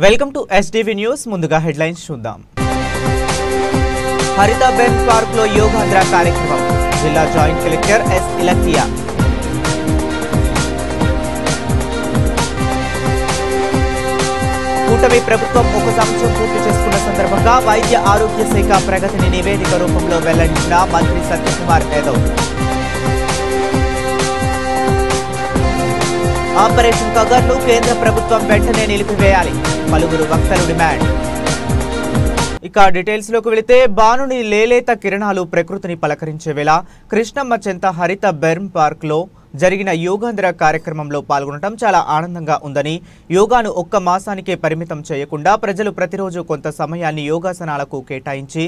Welcome to STV news. ముందుగా headlines చూద్దాం. హరిత బెన్ పార్క్ లో యోగాంధ్ర కార్యక్రమం. జిల్లా జాయింట్ కలెక్టర్ ఎస్ ఇలక్కియా. కూటమి ప్రభుత్వం ఒక సంవత్సరం పూర్తి చేసుకున్న సందర్భంగా వైద్య ఆరోగ్య శాఖ ప్రగతిని నివేదిక రూపంలో వెల్లడించిన మంత్రి సత్యకుమార్ యాదవ్. ఆపరేషన్ కగర్ను కేంద్ర ప్రభుత్వం వెంటనే నిలిపివేయాలి. పలువురు వక్తలు డిమాండ్. ఇక డీటెయిల్స్ లోకి వెళితే బాణుని లేలేత కిరణాలు ప్రకృతిని పలకరించే వేళ కృష్ణమ్మ చెంత హరిత బెర్మ్ పార్క్ లో జరిగిన యోగాంధ్ర కార్యక్రమంలో పాల్గొనడం చాలా ఆనందంగా ఉందని, యోగాను ఒక్క మాసానికే పరిమితం చేయకుండా ప్రజలు ప్రతిరోజు కొంత సమయాన్ని యోగాసనాలకు కేటాయించి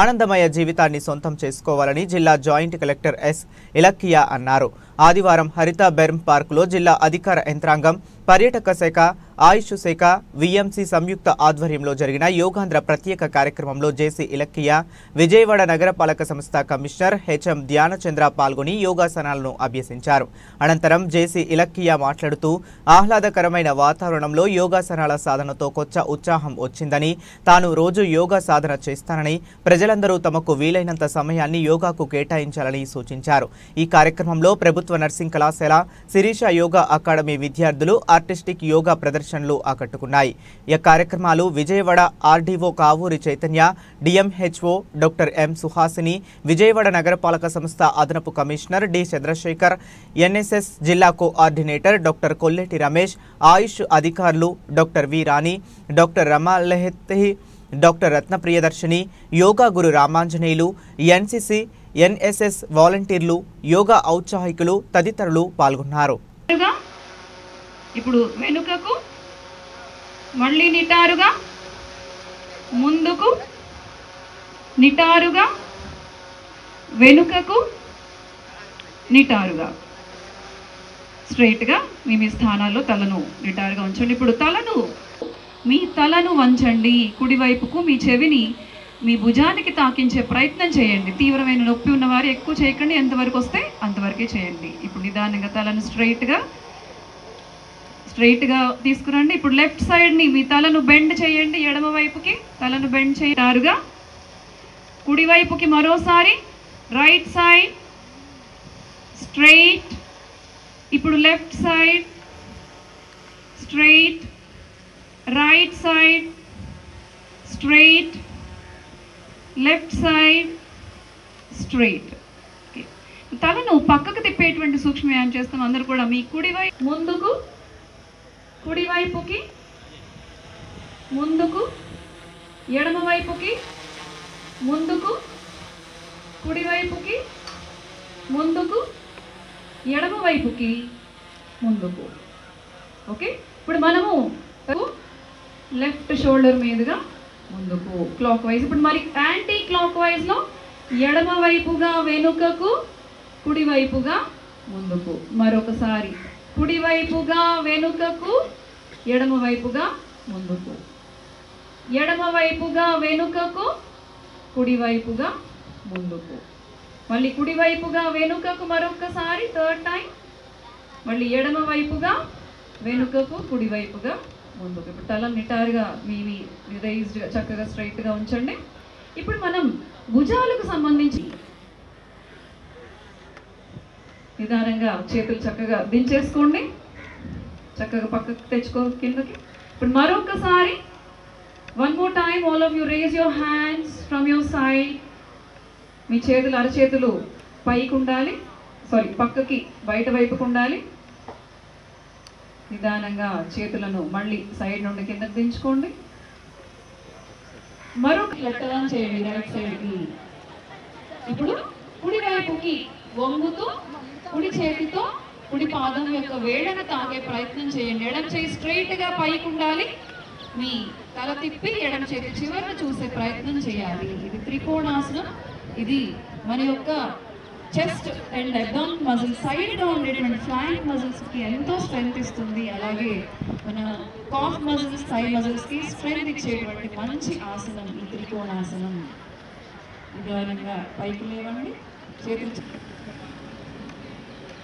ఆనందమయ జీవితాన్ని సొంతం చేసుకోవాలని జిల్లా జాయింట్ కలెక్టర్ ఎస్ ఇలక్కియా అన్నారు. ఆదివారం హరిత బెర్మ్ పార్కులో జిల్లా అధికార యంత్రాంగం, పర్యాటక శాఖ, ఆయుష్ శాఖ, విఎంసి సంయుక్త ఆధ్వర్యంలో జరిగిన యోగాంధ్ర ప్రత్యేక కార్యక్రమంలో జేసీ ఇలక్కియా, విజయవాడ నగరపాలక సంస్థ కమిషనర్ హెచ్ఎం ధ్యానచంద్ర పాల్గొని యోగాసనాలను అభ్యసించారు. అనంతరం జేసీ ఇలక్కియా మాట్లాడుతూ ఆహ్లాదకరమైన వాతావరణంలో యోగాసనాల సాధనతో కొత్త ఉత్సాహం వచ్చిందని, తాను రోజు యోగా సాధన చేస్తానని, ప్రజలందరూ తమకు వీలైనంత సమయాన్ని యోగాకు కేటాయించాలని సూచించారు. ఈ కార్యక్రమంలో ప్రభుత్వ నర్సింగ్ కళాశాల, శిరీష యోగా అకాడమీ విద్యార్థులు ఆర్టిస్టిక్ యోగా ప్రదర్శనలు ఆకట్టుకున్నాయి. ఈ కార్యక్రమాలు Vijayawada RDO Kavuri Chaitanya, DMHO doctor M Suhasini, Vijayawada నగరపాలక సంస్థ అదనపు కమిషనర్ డి చంద్రశేఖర్, ఎన్ఎస్ఎస్ జిల్లా కోఆర్డినేటర్ డాక్టర్ కొల్లెటి రమేష్, ఆయుష్ అధికారులు డాక్టర్ వి రాణి, డాక్టర్ రమాలెహెత్తి, డాక్టర్ రత్నప్రియదర్శిని, యోగా గురు రామాంజనేయులు, ఎన్సిసి, ఎన్ఎస్ఎస్ వాలంటీర్లు, యోగా ఔత్సాహికులు తదితరులు పాల్గొన్నారు. ఇప్పుడు వెనుకకు, మళ్ళీ నిటారుగా, ముందుకు, నిటారుగా, వెనుకకు, నిటారుగా, స్ట్రైట్గా మీ స్థానాల్లో తలను నిటారుగా ఉంచండి. ఇప్పుడు మీ తలను వంచండి. కుడివైపుకు మీ చెవిని మీ భుజానికి తాకించే ప్రయత్నం చేయండి. తీవ్రమైన నొప్పి ఉన్నవారు ఎక్కువ చేయకండి, ఎంతవరకు వస్తే అంతవరకే చేయండి. ఇప్పుడు నిదానంగా తలను స్ట్రైట్గా తీసుకురండి. ఇప్పుడు లెఫ్ట్ సైడ్ని మీ తలను బెండ్ చేయండి. ఎడమ వైపుకి తలను బెండ్ చేయారుగా. కుడివైపుకి మరోసారి, రైట్ సైడ్ స్ట్రైట్. ఇప్పుడు left side straight, right side straight, left side straight. తలను పక్కకు తిప్పేటువంటి సూక్ష్మవ్యాయామం చేస్తాం అందరూ కూడా. మీ కుడివైపు ముందుకు, కుడివైపుకి ముందుకు, ఎడమ వైపుకి ముందుకు, కుడివైపుకి ముందుకు, ఎడమ వైపుకి ముందుకు. ఓకే, ఇప్పుడు మనము లెఫ్ట్ షోల్డర్ మీదుగా ముందుకు క్లాక్ వైజ్. ఇప్పుడు మరి యాంటీ క్లాక్ వైజ్లో ఎడమ వైపుగా వెనుకకు, కుడివైపుగా ముందుకు. మరొకసారి కుడివైపుగా వెనుకకు, ఎడమ వైపుగా ముందుకు, ఎడమ వైపుగా వెనుకకు, కుడివైపుగా ముందుకు, మళ్ళీ కుడివైపుగా వెనుకకు మరొకసారి, థర్డ్ టైం. మళ్ళీ ఎడమ వైపుగా వెనుకకు, కుడివైపుగా ముందుకు. ఇప్పుడు తల నిటారుగా మీ రైజ్డ్గా చక్కగా స్ట్రైట్గా ఉంచండి. ఇప్పుడు మనం భుజాలకు సంబంధించి నిదానంగా చేతులు చక్కగా దించేసుకోండి, చక్కగా పక్కకు తెచ్చుకో కిందకి. ఇప్పుడు మరొకసారి, one more time, all of you raise your hands from your side. మీ చేతులు, అరచేతులు పైకి ఉండాలి, పక్కకి బయట వైపుకు ఉండాలి. నిదానంగా చేతులను మళ్ళీ సైడ్ నుండి కిందకి దించుకోండి. మరొక టర్న్ చేయండి రైట్ సైడ్కి. ఇప్పుడు కుడివైపుకి వంగుతూ కుడి చేతితో కుడి పాదం యొక్క వేళ్ళను తాగే ప్రయత్నం చేయండి. ఎడమ చేయి స్ట్రైట్గా పైకి ఉండాలి. మీ తల తిప్పి ఎడమ చేతి చివరిని చూసే ప్రయత్నం చేయాలి. ఇది త్రికోణాసనం. ఇది మన యొక్క చెస్ట్ అండ్ అబ్డామిన్ మజిల్స్, సైడ్గా ఉండేటువంటి ఫ్లాంక్ మజిల్స్కి ఎంతో స్ట్రెంగ్త్ ఇస్తుంది. అలాగే మన కాఫ్ మజిల్స్, థై మజిల్స్కి స్ట్రెంగ్త్ ఇచ్చేటువంటి మంచి ఆసనం ఈ త్రికోణాసనం. నిదానంగా పైకి లేవండి, చేతులు.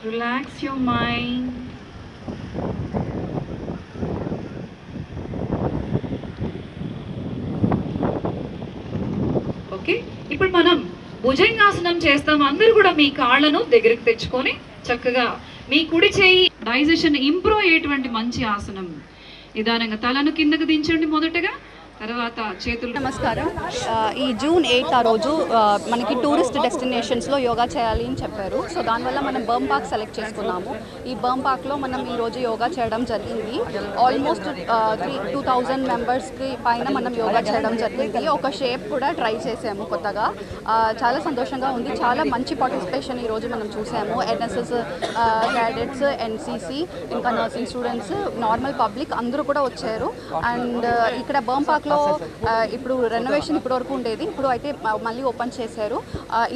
Relax your mind. ఓకే, ఇప్పుడు మనం భుజంగాసనం చేస్తాం. అందరూ కూడా మీ కాళ్ళను దగ్గరికి తెచ్చుకొని చక్కగా మీ కుడి చేయి డైజెషన్ ఇంప్రూవ్ అయ్యేటువంటి మంచి ఆసనం. నిదానంగా తలను కిందకు దించండి మొదటగా, తర్వాత చేతులు. నమస్కారం. ఈ జూన్ 8 ఆ రోజు మనకి టూరిస్ట్ డెస్టినేషన్స్లో యోగా చేయాలి అని చెప్పారు. సో దానివల్ల మనం బర్మ్ పార్క్ సెలెక్ట్ చేసుకున్నాము. ఈ బర్మ్ పార్క్లో మనం ఈరోజు యోగా చేయడం జరిగింది. ఆల్మోస్ట్ 2000 మెంబర్స్కి పైన మనం యోగా చేయడం జరిగింది. ఒక షేప్ కూడా ట్రై చేసాము కొత్తగా. చాలా సంతోషంగా ఉంది. చాలా మంచి పార్టిసిపేషన్ ఈరోజు మనం చూసాము. ఎన్ఎస్ఎస్ క్యాడెట్స్, ఎన్సీసీ, ఇంకా నర్సింగ్ స్టూడెంట్స్, నార్మల్ పబ్లిక్ అందరూ కూడా వచ్చారు. అండ్ ఇక్కడ బర్మ్ పార్క్ ఇప్పుడు రెనోవేషన్ ఇప్పటి వరకు ఉండేది, ఇప్పుడు అయితే మళ్ళీ ఓపెన్ చేశారు.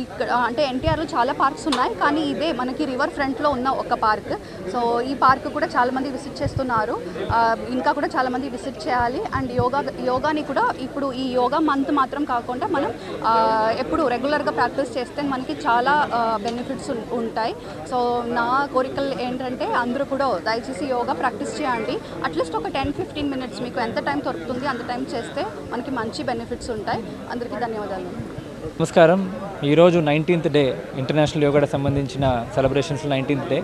ఇక్కడ అంటే ఎన్టీఆర్లో చాలా పార్క్స్ ఉన్నాయి, కానీ ఇదే మనకి రివర్ ఫ్రంట్లో ఉన్న ఒక పార్క్. సో ఈ పార్క్ కూడా చాలామంది విజిట్ చేస్తున్నారు. ఇంకా కూడా చాలామంది విజిట్ చేయాలి. అండ్ యోగాని కూడా ఇప్పుడు ఈ యోగా మంత్ మాత్రం కాకుండా మనం ఎప్పుడు రెగ్యులర్గా ప్రాక్టీస్ చేస్తే మనకి చాలా బెనిఫిట్స్ ఉంటాయి. సో నా కోరికలు ఏంటంటే అందరూ కూడా దయచేసి యోగా ప్రాక్టీస్ చేయండి. అట్లీస్ట్ ఒక 10-15 మినిట్స్ మీకు ఎంత టైం దొరుకుతుంది అంత టైం చేస్తే మనకి మంచి బెనిఫిట్స్ ఉంటాయి. అందరికీ ధన్యవాదాలు. నమస్కారం. ఈరోజు 19th day international yoga day సంబంధించిన సెలబ్రేషన్స్ 19th డే.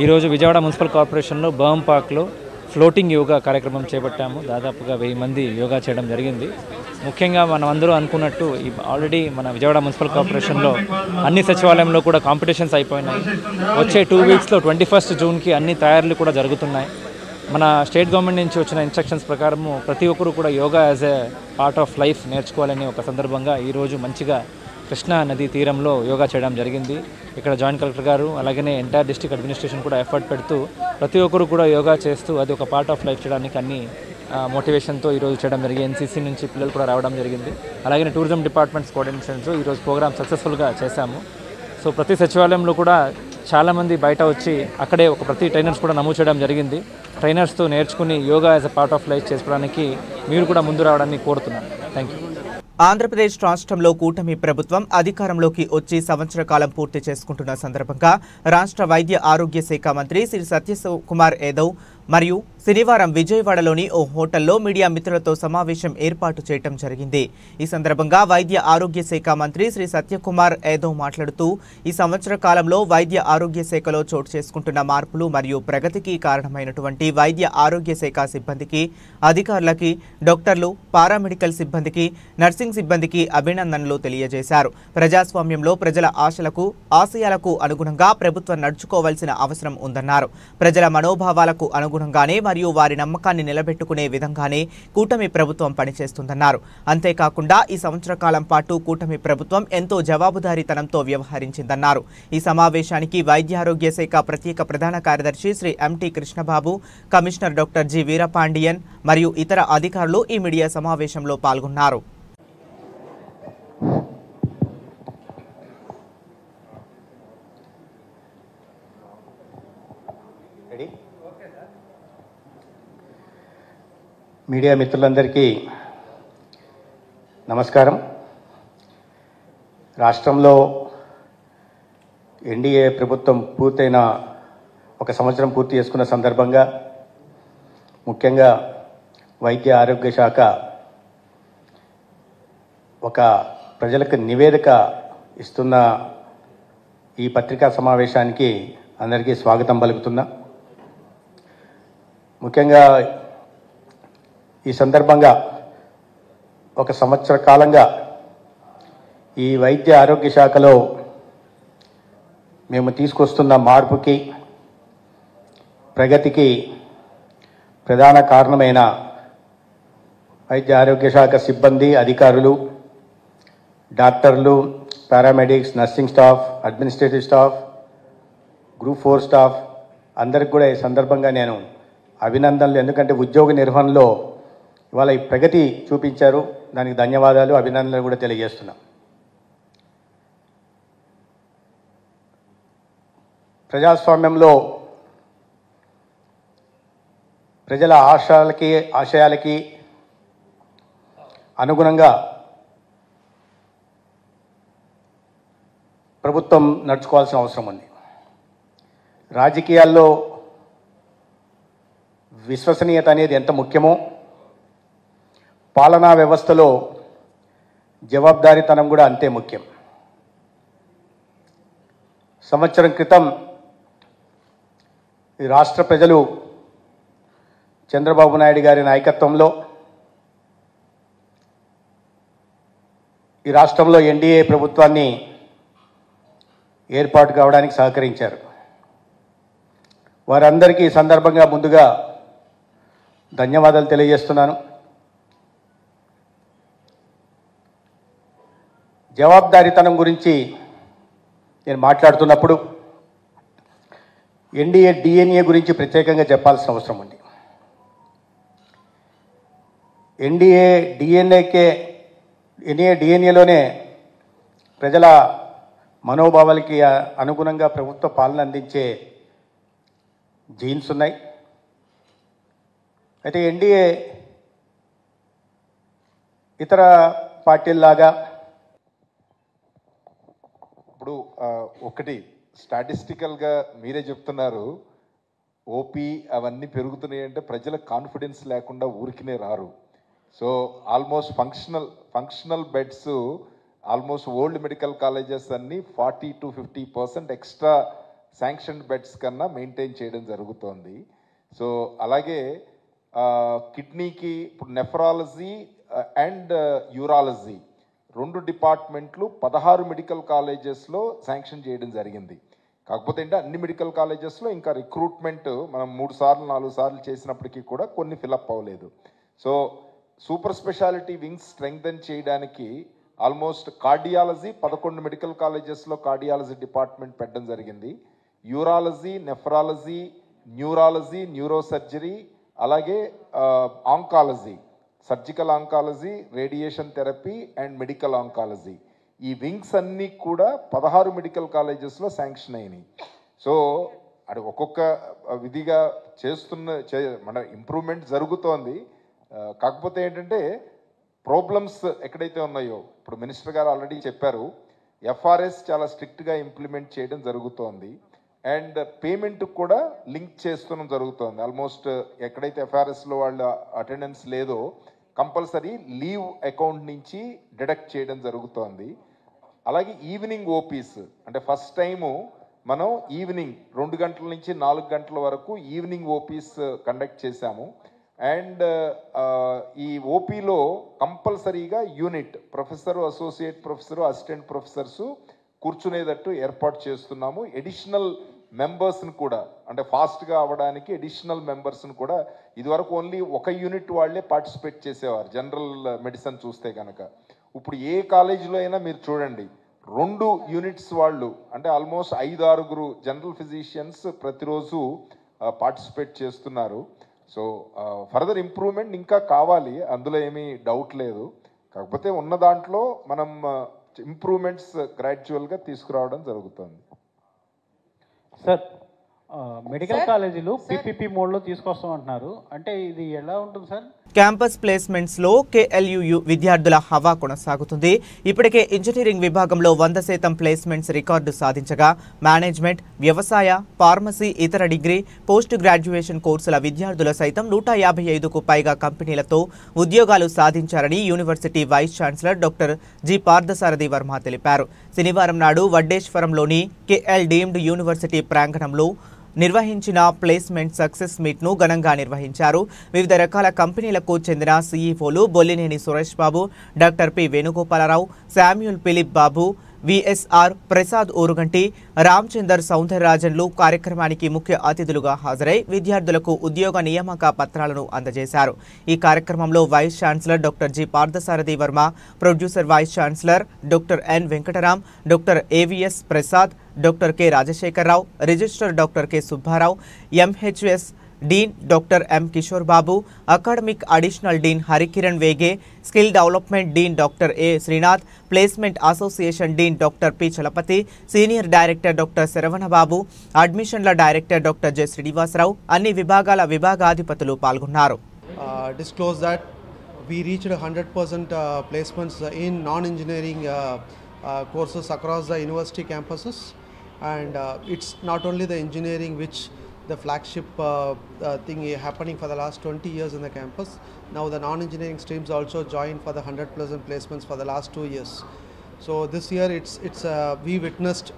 ఈరోజు విజయవాడ మున్సిపల్ కార్పొరేషన్లో బర్మ్ పార్క్లో ఫ్లోటింగ్ యోగా కార్యక్రమం చేపట్టాము. దాదాపుగా 1000 మంది యోగా చేయడం జరిగింది. ముఖ్యంగా మనం అందరూ అనుకున్నట్టు ఆల్రెడీ మన విజయవాడ మున్సిపల్ కార్పొరేషన్లో అన్ని సచివాలయంలో కూడా కాంపిటీషన్స్ అయిపోయినాయి. వచ్చే 2 వీక్స్లో 21st జూన్కి అన్ని తయారీలు కూడా జరుగుతున్నాయి. మన స్టేట్ గవర్నమెంట్ నుంచి వచ్చిన ఇన్స్ట్రక్షన్స్ ప్రకారము ప్రతి ఒక్కరు కూడా yoga as a part of life నేర్చుకోవాలని ఒక సందర్భంగా ఈరోజు మంచిగా కృష్ణా నదీ తీరంలో యోగా చేయడం జరిగింది. ఇక్కడ జాయింట్ కలెక్టర్ గారు అలాగనే ఎంటైర్ డిస్ట్రిక్ట్ అడ్మినిస్ట్రేషన్ కూడా ఎఫర్ట్ పెడుతూ ప్రతి ఒక్కరు కూడా యోగా చేస్తూ అది ఒక పార్ట్ ఆఫ్ లైఫ్ చేయడానికి అన్ని మోటివేషన్తో ఈరోజు చేయడం జరిగింది. ఎన్సీసీ నుంచి పిల్లలు కూడా రావడం జరిగింది. అలాగే టూరిజం డిపార్ట్మెంట్స్ కోఆర్డినేషన్తో ఈరోజు ప్రోగ్రామ్ సక్సెస్ఫుల్గా చేశాము. సో ప్రతి సచివాలయంలో కూడా చాలామంది బయట వచ్చి అక్కడే ఒక ప్రతి ట్రైనర్స్ కూడా నమోదు చేయడం జరిగింది. ట్రైనర్స్తో నేర్చుకుని yoga as a part of life చేసుకోవడానికి మీరు కూడా ముందు రావడాన్ని కోరుతున్నాను. Thank you. ఆంధ్రప్రదేశ్ రాష్ట్రంలో కూటమి ప్రభుత్వం అధికారంలోకి వచ్చి సంవత్సర కాలం పూర్తి చేసుకుంటున్న సందర్భంగా రాష్ట్ర వైద్య ఆరోగ్య శాఖ మంత్రి శ్రీ సత్యకుమార్ యాదవ్ మరియు శనివారం విజయవాడలోని ఓ హోటల్లో మీడియా మిత్రులతో సమావేశం ఏర్పాటు చేయడం జరిగింది. ఈ సందర్భంగా వైద్య ఆరోగ్య శాఖ మంత్రి శ్రీ సత్యకుమార్ యాదవ్ మాట్లాడుతూ ఈ సంవత్సర కాలంలో వైద్య ఆరోగ్య శాఖలో చోటు చేసుకుంటున్న మార్పులు మరియు ప్రగతికి కారణమైనటువంటి వైద్య ఆరోగ్య శాఖ సిబ్బందికి, అధికారులకి, డాక్టర్లు, పారామెడికల్ సిబ్బందికి, నర్సింగ్ సిబ్బందికి అభినందనలు తెలియజేశారు. ప్రజాస్వామ్యంలో ప్రజల ఆశలకు, ఆశయాలకు అనుగుణంగా ప్రభుత్వం నడుచుకోవాల్సిన అవసరం ఉందన్నారు. ప్రజల మనోభావాలకు అనుగుణంగానే మరియు వారి నమ్మకాన్ని నిలబెట్టుకునే విధంగానే కూటమి ప్రభుత్వం పనిచేస్తుందన్నారు. అంతేకాకుండా ఈ సంవత్సర కాలం పాటు కూటమి ప్రభుత్వం ఎంతో జవాబుదారీతనంతో వ్యవహరించిందన్నారు. ఈ సమావేశానికి వైద్యారోగ్య శాఖ ప్రత్యేక ప్రధాన కార్యదర్శి Shri MT Krishnababu, commissioner doctor G Veerapandian మరియు ఇతర అధికారులు ఈ మీడియా సమావేశంలో పాల్గొన్నారు. మీడియా మిత్రులందరికీ నమస్కారం. రాష్ట్రంలో ఎన్డీఏ ప్రభుత్వం పూర్తయిన ఒక సంవత్సరం పూర్తి చేసుకున్న సందర్భంగా ముఖ్యంగా వైద్య ఆరోగ్య శాఖ ఒక ప్రజలకు నివేదిక ఇస్తున్న ఈ పత్రికా సమావేశానికి అందరికీ స్వాగతం పలుకుతున్నా. ముఖ్యంగా ఈ సందర్భంగా ఒక సంవత్సర కాలంగా ఈ వైద్య ఆరోగ్య శాఖలో మేము తీసుకొస్తున్న మార్పుకి, ప్రగతికి ప్రధాన కారణమైన వైద్య ఆరోగ్య శాఖ సిబ్బంది, అధికారులు, డాక్టర్లు, paramedics, nursing staff, administrative staff, group 4 staff అందరికి కూడా ఈ సందర్భంగా నేను అభినందనలు. ఎందుకంటే ఉద్యోగ నిర్వహణలో ఇవాళ ఈ ప్రగతి చూపించారు. దానికి ధన్యవాదాలు, అభినందనలు కూడా తెలియజేస్తున్నాం. ప్రజాస్వామ్యంలో ప్రజల ఆశయాలకి అనుగుణంగా ప్రభుత్వం నడుచుకోవాల్సిన అవసరం ఉంది. రాజకీయాల్లో విశ్వసనీయత అనేది ఎంత ముఖ్యమో, పాలనా వ్యవస్థలో జవాబుదారీతనం కూడా అంతే ముఖ్యం. సంవత్సరం క్రితం ఈ రాష్ట్ర ప్రజలు చంద్రబాబు నాయుడు గారి నాయకత్వంలో ఈ రాష్ట్రంలో ఎన్డీఏ ప్రభుత్వాన్ని ఏర్పాటు కావడానికి సహకరించారు. వారందరికీ ఈ సందర్భంగా ముందుగా ధన్యవాదాలు తెలియజేస్తున్నాను. జవాబుదారీతనం గురించి నేను మాట్లాడుతున్నప్పుడు ఎన్డీఏ డిఎన్ఏ గురించి ప్రత్యేకంగా చెప్పాల్సిన అవసరం ఉంది. ఎన్డీఏ డిఎన్ఏలోనే ప్రజల మనోభావాలకి అనుగుణంగా ప్రభుత్వ పాలన అందించే జీన్స్ ఉన్నాయి. అయితే ఎన్డీఏ ఇతర పార్టీల్లాగా ఇప్పుడు ఒకటి స్టాటిస్టికల్గా మీరే చెప్తున్నారు, ఓపీ అవన్నీ పెరుగుతున్నాయి అంటే ప్రజలకు కాన్ఫిడెన్స్ లేకుండా ఊరికినే రారు. So almost functional beds almost old medical colleges అన్నీ 40 to 50% ఎక్స్ట్రా శాంక్షన్ బెడ్స్ కన్నా మెయింటైన్ చేయడం జరుగుతోంది. సో అలాగే కిడ్నీకి ఇప్పుడు నెఫ్రాలజీ అండ్ యూరాలజీ 2 డిపార్ట్మెంట్లు 16 మెడికల్ కాలేజెస్లో శాంక్షన్ చేయడం జరిగింది. కాకపోతే అంటే అన్ని మెడికల్ కాలేజెస్లో ఇంకా రిక్రూట్మెంట్ మనం 3 సార్లు 4 సార్లు చేసినప్పటికీ కూడా కొన్ని ఫిలప్ అవ్వలేదు. So super speciality wings strengthen చేయడానికి ఆల్మోస్ట్ కార్డియాలజీ 11 మెడికల్ కాలేజెస్లో కార్డియాలజీ డిపార్ట్మెంట్ పెట్టడం జరిగింది. యూరాలజీ, నెఫ్రాలజీ, న్యూరాలజీ, న్యూరోసర్జరీ, అలాగే oncology, surgical oncology, radiation therapy and medical oncology, ఈ వింగ్స్ అన్నీ కూడా 16 మెడికల్ కాలేజెస్లో శాంక్షన్ అయినాయి. సో అది ఒక్కొక్క విధిగా మన ఇంప్రూవ్మెంట్ జరుగుతోంది. కాకపోతే ఏంటంటే ప్రాబ్లమ్స్ ఎక్కడైతే ఉన్నాయో, ఇప్పుడు మినిస్టర్ గారు ఆల్రెడీ చెప్పారు, ఎఫ్ఆర్ఎస్ చాలా స్ట్రిక్ట్గా ఇంప్లిమెంట్ చేయడం జరుగుతోంది అండ్ పేమెంట్ కూడా లింక్ చేస్తూనే జరుగుతోంది. ఆల్మోస్ట్ ఎక్కడైతే ఎఫ్ఆర్ఎస్లో వాళ్ళ అటెండెన్స్ లేదో కంపల్సరీ లీవ్ అకౌంట్ నుంచి డిడక్ట్ చేయడం జరుగుతోంది. అలాగే ఈవినింగ్ ఓపీస్ అంటే ఫస్ట్ టైము మనం ఈవినింగ్ 2 గంటల నుంచి 4 గంటల వరకు ఈవినింగ్ ఓపీస్ కండక్ట్ చేశాము. అండ్ ఈ ఓపీలో కంపల్సరీగా unit professor, associate professor, assistant professors కూర్చునేటట్టు ఏర్పాటు చేస్తున్నాము. ఎడిషనల్ మెంబర్స్ని కూడా అంటే ఫాస్ట్గా అవ్వడానికి ఎడిషనల్ మెంబర్స్ని కూడా, ఇదివరకు ఓన్లీ ఒక యూనిట్ వాళ్ళే పార్టిసిపేట్ చేసేవారు జనరల్ మెడిసిన్ చూస్తే కనుక. ఇప్పుడు ఏ కాలేజీలో అయినా మీరు చూడండి 2 యూనిట్స్ వాళ్ళు అంటే ఆల్మోస్ట్ 5-6 జనరల్ ఫిజిషియన్స్ ప్రతిరోజు పార్టిసిపేట్ చేస్తున్నారు. సో ఫర్దర్ ఇంప్రూవ్మెంట్ ఇంకా కావాలి, అందులో ఏమీ డౌట్ లేదు. కాకపోతే ఉన్న దాంట్లో మనం ఇంప్రూవ్మెంట్స్ గ్రాడ్యువల్గా తీసుకురావడం జరుగుతుంది. సార్ మెడికల్ కాలేజీలు పీపీపీ మోడ్లో తీసుకొస్తాం అంటున్నారు, అంటే ఇది ఎలా ఉంటుంది సార్? క్యాంపస్ ప్లేస్మెంట్స్ లో కేఎల్యు విద్యార్థుల హవా కొనసాగుతుంది. ఇప్పటికే ఇంజనీరింగ్ విభాగంలో 100% ప్లేస్మెంట్స్ రికార్డు సాధించగా మేనేజ్మెంట్, వ్యవసాయ, ఫార్మసీ, ఇతర డిగ్రీ, పోస్ట్ గ్రాడ్యుయేషన్ కోర్సుల విద్యార్థుల సైతం 155కు పైగా కంపెనీలతో ఉద్యోగాలు సాధించారని university vice chancellor doctor G Parthasarathi Varma తెలిపారు. శనివారం నాడు వడ్డేశ్వరంలోని కేఎల్ డీమ్డ్ యూనివర్సిటీ ప్రాంగణంలో నిర్వహించిన ప్లేస్మెంట్ సక్సెస్ మీట్ను ఘనంగా నిర్వహించారు. వివిధ రకాల కంపెనీలకు చెందిన సీఈఓలు Bollineni Suresh Babu, doctor P Venugopalarao, Samuel Philip Babu, VSR Prasad Uruganti, Ramachandar సౌందరరాజన్లు కార్యక్రమానికి ముఖ్య అతిథులుగా హాజరై విద్యార్థులకు ఉద్యోగ నియామక పత్రాలను అందజేశారు. ఈ కార్యక్రమంలో vice chancellor doctor G Parthasarathi Varma, ప్రొడ్యూసర్ vice chancellor doctor N Venkataram, doctor AVS Prasad, doctor K Rajasekhararao, registrar doctor K Subbarao, MHS dean doctor M Kishore Babu, academic additional dean Harikiran Vege, skill development dean doctor A Srinath, placement association dean doctor P Chalapathi, senior director doctor Saravanababu, అడ్మిషన్ల director doctor J Srinivasarao, అన్ని విభాగాల విభాగాధిపతులు పాల్గొన్నారు. Disclose that we reached 100% placements in non-engineering courses across the university campuses, and it's not only the engineering which the flagship thing happening for the last 20 years in the campus. Now the non-engineering streams also joined for the 100% placements for the last 2 years. So this year we witnessed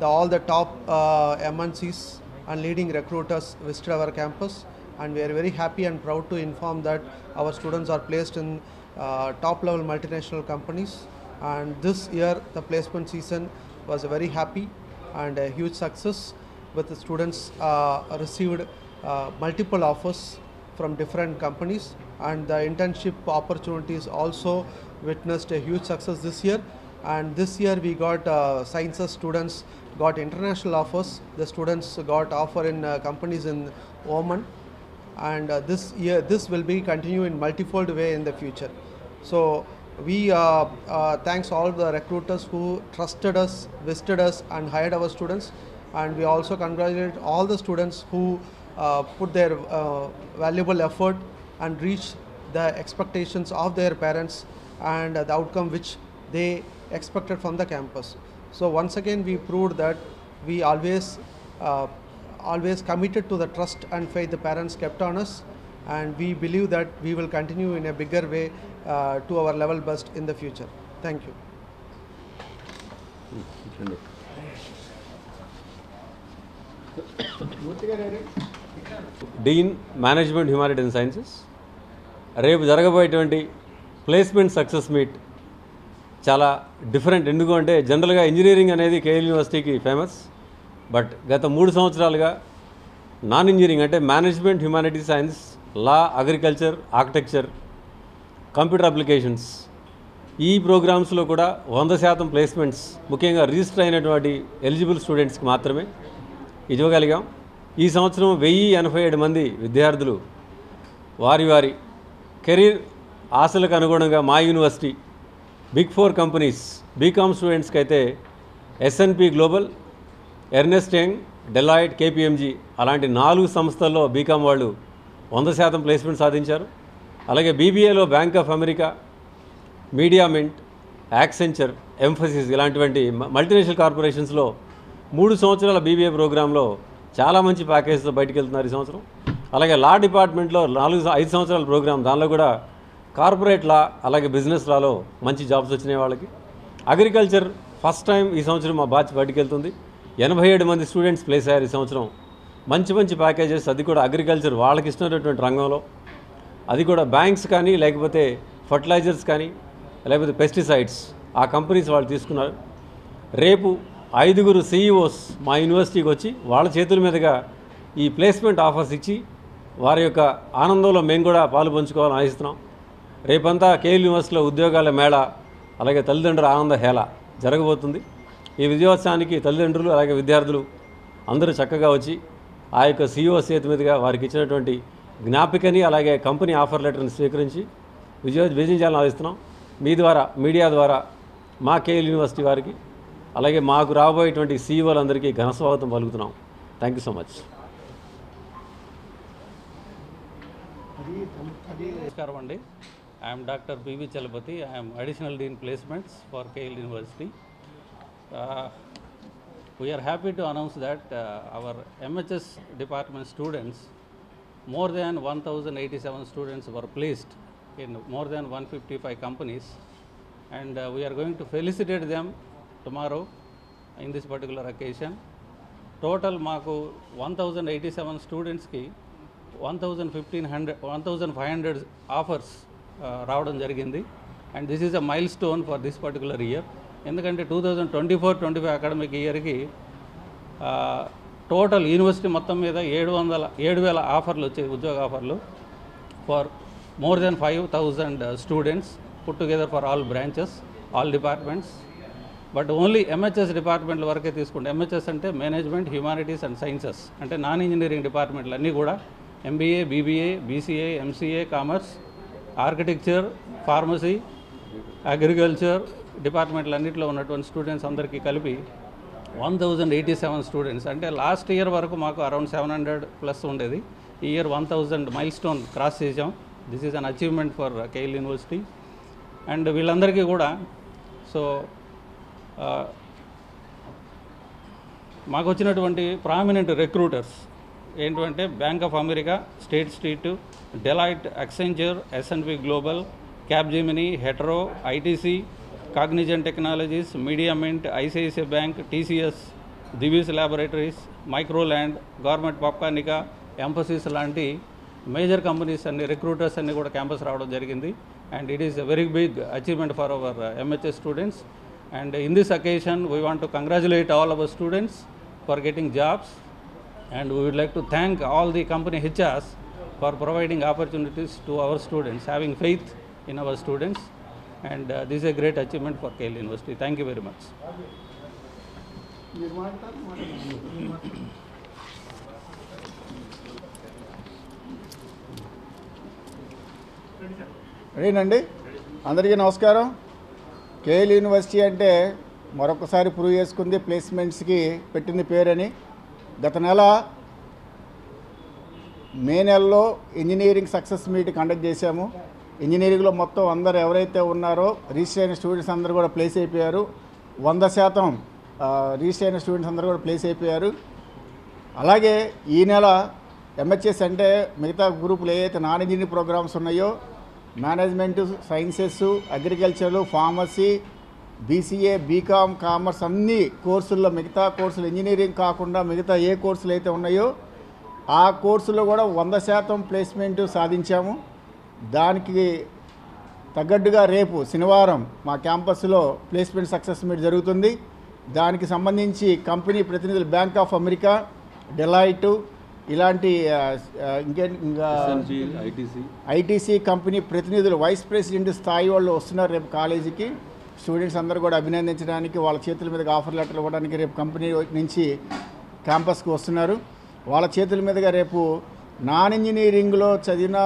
all the top MNCs and leading recruiters visited our campus, and we are very happy and proud to inform that our students are placed in top level multinational companies. And this year the placement season was very happy and a huge success, with the students received multiple offers from different companies, and the internship opportunities also witnessed a huge success this year. And this year we got sciences students got international offers. The students got offer in companies in Oman, and this will be continue in multifold way in the future. So we thanks all the recruiters who trusted us, visited us and hired our students, and we also congratulate all the students who put their valuable effort and reached the expectations of their parents and the outcome which they expected from the campus. So once again we proved that we always committed to the trust and faith the parents kept on us, and we believe that we will continue in a bigger way to our level best in the future. Thank you. Dean management humanity and sciences రేపు జరగబోయేటువంటి placement success meet చాలా different. ఎందుకు అంటే జనరల్గా engineering అనేది KL యూనివర్సిటీకి famous, but గత 3 సంవత్సరాలుగా నాన్ ఇంజనీరింగ్ అంటే మేనేజ్మెంట్ హ్యూమానిటీ సైన్స్, లా, అగ్రికల్చర్, ఆర్కిటెక్చర్, కంప్యూటర్ అప్లికేషన్స్ ఈ ప్రోగ్రామ్స్లో కూడా 100% ప్లేస్మెంట్స్ ముఖ్యంగా రిజిస్టర్ అయినటువంటి ఎలిజిబుల్ స్టూడెంట్స్కి మాత్రమే ఇవ్వగలిగాం. ఈ సంవత్సరం 1087 మంది విద్యార్థులు వారి వారి కెరీర్ ఆశలకు అనుగుణంగా మా యూనివర్సిటీ బిగ్ 4 కంపెనీస్ బీకామ్ స్టూడెంట్స్కి అయితే S and P global, Ernst Young, Deloitte, KPMG అలాంటి 4 సంస్థల్లో బీకామ్ వాళ్ళు 100% ప్లేస్మెంట్ సాధించారు. అలాగే బీబీఏలో Bank of America, Mediamint, Accenture, Mphasis ఇలాంటివంటి మల్టీనేషనల్ కార్పొరేషన్స్లో 3 సంవత్సరాల బీబీఏ ప్రోగ్రాంలో చాలా మంచి ప్యాకేజ్తో బయటికి వెళ్తున్నారు ఈ సంవత్సరం. అలాగే లా డిపార్ట్మెంట్లో 5 సంవత్సరాల ప్రోగ్రాం, దానిలో కూడా కార్పొరేట్ లా అలాగే బిజినెస్ లాలో మంచి జాబ్స్ వచ్చినాయి వాళ్ళకి. అగ్రికల్చర్ ఫస్ట్ టైం ఈ సంవత్సరం మా బ్యాచ్ బయటికి వెళ్తుంది. 87 మంది స్టూడెంట్స్ ప్లేస్ అయ్యారు ఈ సంవత్సరం. మంచి మంచి ప్యాకేజెస్, అది కూడా అగ్రికల్చర్ వాళ్ళకి ఇష్టమైనటువంటి రంగంలో, అది కూడా బ్యాంక్స్ కానీ లేకపోతే ఫర్టిలైజర్స్ కానీ లేకపోతే పెస్టిసైడ్స్ ఆ కంపెనీస్ వాళ్ళు తీసుకున్నారు. రేపు 5 CEOs మా యూనివర్సిటీకి వచ్చి వాళ్ళ చేతుల మీదుగా ఈ ప్లేస్మెంట్ ఆఫర్స్ ఇచ్చి వారి యొక్క ఆనందంలో మేము కూడా పాలు పంచుకోవాలని ఆశిస్తున్నాం. రేపంతా కేఎల్ యూనివర్సిటీలో ఉద్యోగాల మేళ అలాగే తల్లిదండ్రుల ఆనంద హేళ జరగబోతుంది. ఈ విజయోత్సవానికి తల్లిదండ్రులు అలాగే విద్యార్థులు అందరూ చక్కగా వచ్చి ఆ యొక్క CEOs చేతి మీదుగా వారికి ఇచ్చినటువంటి జ్ఞాపికని అలాగే కంపెనీ ఆఫర్ లెటర్ని స్వీకరించి విజయించాలని ఆశిస్తున్నాం. మీ ద్వారా, మీడియా ద్వారా మా కేఎల్ యూనివర్సిటీ వారికి అలాగే మాకు రాబోయేటువంటి CEOలందరికీ ఘన స్వాగతం పలుకుతున్నాం. Thank you so much. నమస్కారం అండి. I'm doctor PV Chalapathi. I'm additional dean placements for KL university. We are happy to announce that our MHS department students, more than 1087 students were placed in more than 155 companies, and we are going to felicitate them tomorrow in this particular occasion. Total maaku 1087 students ki 1500 offers రావడం జరిగింది, and this is a milestone for this particular year. ఎందుకంటే 2024-25 academic ఇయర్కి total university మొత్తం మీద 7,000 ఆఫర్లు వచ్చాయి, ఉద్యోగ ఆఫర్లు for more than 5,000 students put together for all branches, all departments. But only MHS డిపార్ట్మెంట్ల వరకే తీసుకుంటే, MHS అంటే మేనేజ్మెంట్ హ్యూమానిటీస్ అండ్ సైన్సెస్, అంటే నాన్ ఇంజనీరింగ్ డిపార్ట్మెంట్లు అన్నీ కూడా MBA, BBA, BCA, MCA, commerce, architecture, pharmacy, agriculture డిపార్ట్మెంట్లు అన్నింటిలో ఉన్నటువంటి స్టూడెంట్స్ అందరికీ కలిపి 1087 స్టూడెంట్స్. అంటే లాస్ట్ ఇయర్ వరకు మాకు అరౌండ్ 700+ ఉండేది. ఈ ఇయర్ 1000 మైల్ స్టోన్ క్రాస్ చేసాం. This is an achievement for KL university. And వీళ్ళందరికీ కూడా సో మాకు వచ్చినటువంటి ప్రామినెంట్ రిక్రూటర్స్ ఏంటంటే Bank of America, State Street, Deloitte, Accenture, S&P global, Capgemini, Hetero, ITC, Cognizant technologies, Mediamint, ICICI bank, TCS, Divi's laboratories, Microland, government పాప్కార్నికా, Mphasis లాంటి major companies అన్ని, recruiters అన్ని కూడా క్యాంపస్ రావడం జరిగింది. And it is a very big achievement for hour MHS students. And in this occasion we want to congratulate all our students for getting jobs. And we would like to thank all the company HRs for providing opportunities to our students, having faith in our students, and this is a great achievement for KL University. Thank you very much. అదేనండి, అందరికీ నమస్కారం. KL university అంటే మరొకసారి prove చేసుకుంది ప్లేస్మెంట్స్కి పెట్టింది పేరని. గత నెల మే నెలలో ఇంజనీరింగ్ సక్సెస్ మీట్ కండక్ట్ చేశాము. ఇంజనీరింగ్లో మొత్తం అందరూ ఎవరైతే ఉన్నారో రిజిస్టర్ అయిన స్టూడెంట్స్ అందరూ కూడా ప్లేస్ అయిపోయారు. 100% రిజిస్టర్ అయిన స్టూడెంట్స్ అందరూ కూడా ప్లేస్ అయిపోయారు. అలాగే ఈ నెల MHS అంటే మిగతా గ్రూపులు ఏవైతే నాన్ ఇంజనీరింగ్ ప్రోగ్రామ్స్ ఉన్నాయో, management, sciences, agriculture, pharmacy, BCA, BCom, commerce అన్ని కోర్సుల్లో మిగతా కోర్సులు ఇంజనీరింగ్ కాకుండా మిగతా ఏ కోర్సులు అయితే ఉన్నాయో ఆ కోర్సులో కూడా 100% ప్లేస్మెంట్ సాధించాము. దానికి తగ్గట్టుగా రేపు శనివారం మా క్యాంపస్లో ప్లేస్మెంట్ సక్సెస్ మీట్ జరుగుతుంది. దానికి సంబంధించి కంపెనీ ప్రతినిధులు బ్యాంక్ ఆఫ్ అమెరికా, డెలాయిట్ ఇలాంటి ఇంకా ఐటీసీ కంపెనీ ప్రతినిధులు వైస్ ప్రెసిడెంట్ స్థాయి వాళ్ళు వస్తున్నారు రేపు కాలేజీకి. స్టూడెంట్స్ అందరూ కూడా అభినందించడానికి, వాళ్ళ చేతుల మీదుగా ఆఫర్ లెటర్లు ఇవ్వడానికి రేపు కంపెనీ నుంచి క్యాంపస్కి వస్తున్నారు. వాళ్ళ చేతుల మీదుగా రేపు నాన్ ఇంజనీరింగ్లో చదివిన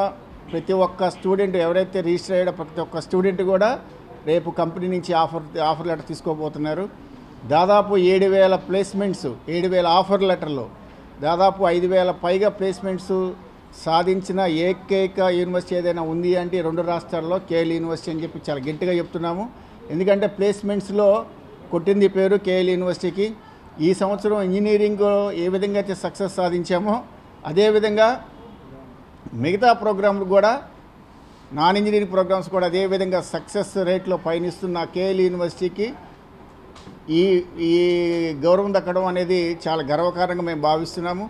ప్రతి ఒక్క స్టూడెంట్ ఎవరైతే రిజిస్టర్ అయ్యాడో ప్రతి ఒక్క స్టూడెంట్ కూడా రేపు కంపెనీ నుంచి ఆఫర్ లెటర్ తీసుకోబోతున్నారు. దాదాపు 7,000 ప్లేస్మెంట్స్, 7,000 ఆఫర్ లెటర్లు, దాదాపు 5,000 పైగా ప్లేస్మెంట్స్ సాధించిన ఏకైక యూనివర్సిటీ ఏదైనా ఉంది అంటే 2 రాష్ట్రాల్లో KL యూనివర్సిటీ అని చెప్పి చాలా గట్టిగా చెప్తున్నాము. ఎందుకంటే ప్లేస్మెంట్స్లో కొట్టింది పేరు KL యూనివర్సిటీకి. ఈ సంవత్సరం ఇంజనీరింగ్ ఏ విధంగా అయితే సక్సెస్ సాధించామో అదేవిధంగా మిగతా ప్రోగ్రాంలు కూడా, నాన్ ఇంజనీరింగ్ ప్రోగ్రామ్స్ కూడా అదేవిధంగా సక్సెస్ రేట్లో పయనిస్తున్న KL యూనివర్సిటీకి ఈ గౌరవం దక్కడం అనేది చాలా గర్వకారణంగా మేము భావిస్తున్నాము.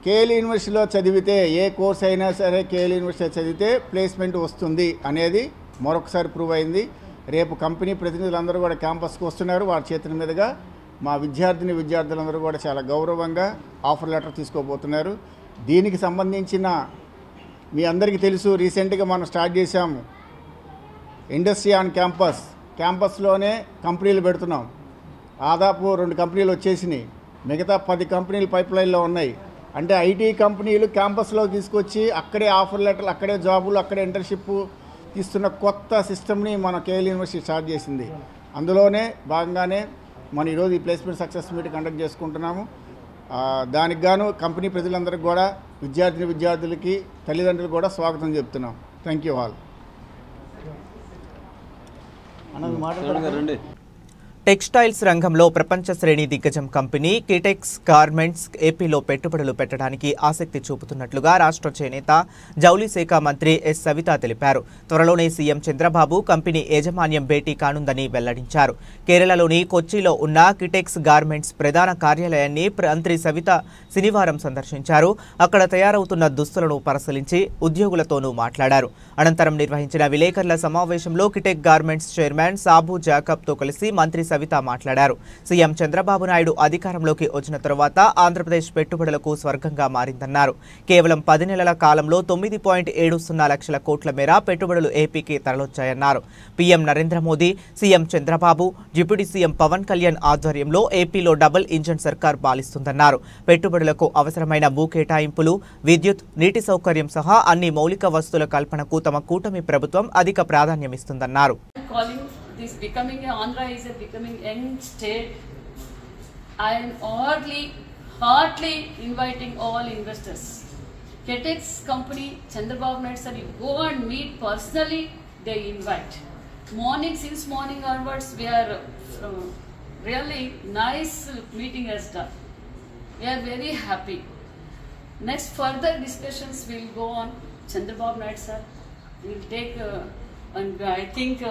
KL యూనివర్సిటీలో చదివితే ఏ కోర్స్ అయినా సరే KL యూనివర్సిటీలో చదివితే ప్లేస్మెంట్ వస్తుంది అనేది మరొకసారి ప్రూవ్ అయింది. రేపు కంపెనీ ప్రతినిధులందరూ కూడా క్యాంపస్కి వస్తున్నారు. వారి చేతుల మీదుగా మా విద్యార్థులందరూ కూడా చాలా గౌరవంగా ఆఫర్ లెటర్ తీసుకోబోతున్నారు. దీనికి సంబంధించిన మీ అందరికీ తెలుసు, రీసెంట్గా మనం స్టార్ట్ చేశాము ఇండస్ట్రీ ఆన్ క్యాంపస్లోనే కంపెనీలు పెడుతున్నాం. దాదాపు 2 కంపెనీలు వచ్చేసినాయి, మిగతా 10 కంపెనీలు పైప్లైన్లో ఉన్నాయి. అంటే IT కంపెనీలు క్యాంపస్లో తీసుకొచ్చి అక్కడే ఆఫర్ లెటర్లు, అక్కడే జాబులు, అక్కడే ఇంటర్న్షిప్ ఇస్తున్న కొత్త సిస్టమ్ని మన KL యూనివర్సిటీ స్టార్ట్ చేసింది. అందులోనే భాగంగానే మనం ఈరోజు ఈ ప్లేస్మెంట్ సక్సెస్ మీట్ కండక్ట్ చేసుకుంటున్నాము. దానికి గాను కంపెనీ ప్రజలందరికీ కూడా, విద్యార్థులకి, తల్లిదండ్రులకు కూడా స్వాగతం చెప్తున్నాం. Thank you all. టెక్స్టైల్స్ రంగంలో ప్రపంచ శ్రేణి దిగ్గజం కంపెనీ కిటెక్స్ గార్మెంట్స్ ఏపీలో పెట్టుబడులు పెట్టడానికి ఆసక్తి చూపుతున్నట్లుగా రాష్ట్ర చేనేత జౌళి శాఖ మంత్రి ఎస్ సవిత తెలిపారు. త్వరలోనే సీఎం చంద్రబాబు కంపెనీ యాజమాన్యం భేటీ కానుందని వెల్లడించారు. కేరళలోని కొచ్చిలో ఉన్న కిటెక్స్ గార్మెంట్స్ ప్రధాన కార్యాలయాన్ని మంత్రి సవిత శనివారం సందర్శించారు. అక్కడ తయారవుతున్న దుస్తులను పరిశీలించి ఉద్యోగులతోనూ మాట్లాడారు. అనంతరం నిర్వహించిన విలేకరుల సమావేశంలో కిటెక్ గార్మెంట్స్ చైర్మన్ సాబు జాకబ్తో కలిసి మంత్రి సవిత మాట్లాడారు. సీఎం చంద్రబాబు నాయుడు అధికారంలోకి వచ్చిన తరువాత ఆంధ్రప్రదేశ్ పెట్టుబడులకు స్వర్గంగా మారిందన్నారు. కేవలం 10 నెలల కాలంలో 9.70 లక్షల కోట్ల మేర పెట్టుబడులు ఏపీకి తరలొచ్చాయన్నారు. PM Narendra Modi, CM Chandrababu, deputy CM Pawan Kalyan ఆధ్వర్యంలో ఏపీలో డబుల్ ఇంజన్ సర్కార్ పాలిస్తుందన్నారు. పెట్టుబడులకు అవసరమైన భూ కేటాయింపులు, విద్యుత్, నీటి సౌకర్యం సహా అన్ని మౌలిక వస్తువుల కల్పనకు తమ కూటమి ప్రభుత్వం అధిక ప్రాధాన్యమిస్తుందన్నారు. This becoming Andhra is a becoming young state. I am heartily inviting all investors. Kitex company, Chandrababu Naidu sir, you go and meet personally. They invite. Since morning onwards, we are really nice meeting has done. We are very happy. Next further discussions will go on. Chandrababu Naidu sir will take, and I think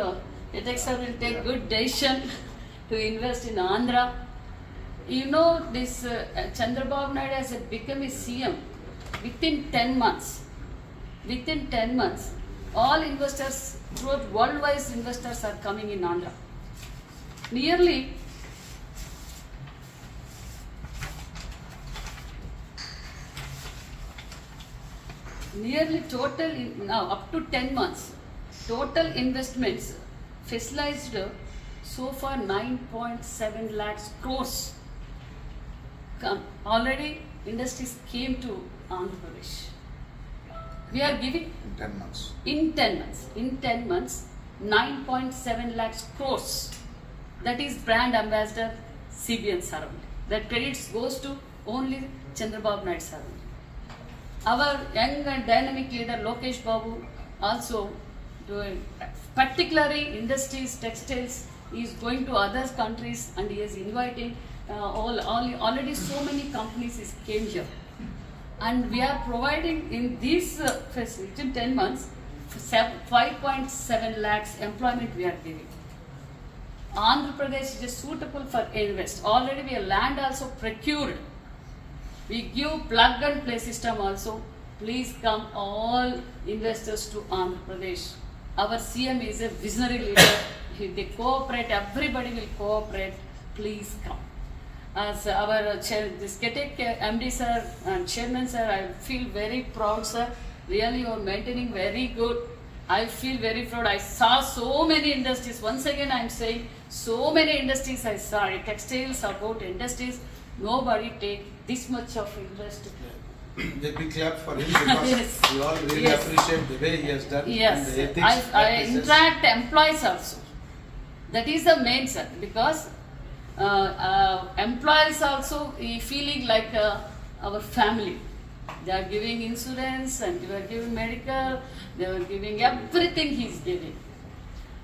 Etex sir will take good decision to invest in Andhra. You know, this Chandrababu Naidu has become a CM within 10 months. Within 10 months, all investors, throughout worldwide investors are coming in Andhra. Nearly total, now up to 10 months, total investments facilized so far 9.7 lakhs crores. Already industries came to Andhra Pradesh. We are giving in 10 months. In 10 months, 9.7 lakhs crores. That is brand ambassador CBN surrounding. That credits goes to only Chandrababu Naidu surrounding. Our young and dynamic leader Lokesh Babu also doing, particularly industries, textiles, he is going to other countries and he is inviting already so many companies came here. And we are providing in this facility in 10 months 5.7 lakhs employment we are giving. Andhra Pradesh is suitable for invest. Already we have land also procured. We give plug and play system also. Please come all investors to Andhra Pradesh. Our CM is a visionary leader. If they cooperate, everybody will cooperate. Please come. As our this Ketek MD sir and Chairman sir, I feel very proud sir. Really you are maintaining very good. I feel very proud. I saw so many industries. Once again I am saying, so many industries I saw. Textiles, about industries. Nobody take this much of interest. A big clap for him because yes. We all really appreciate the way he has done. Yes, and the ethics I interact employees also. That is the main sir, because employees also feeling like our family. They are giving insurance and they are giving medical. They are giving everything he is giving.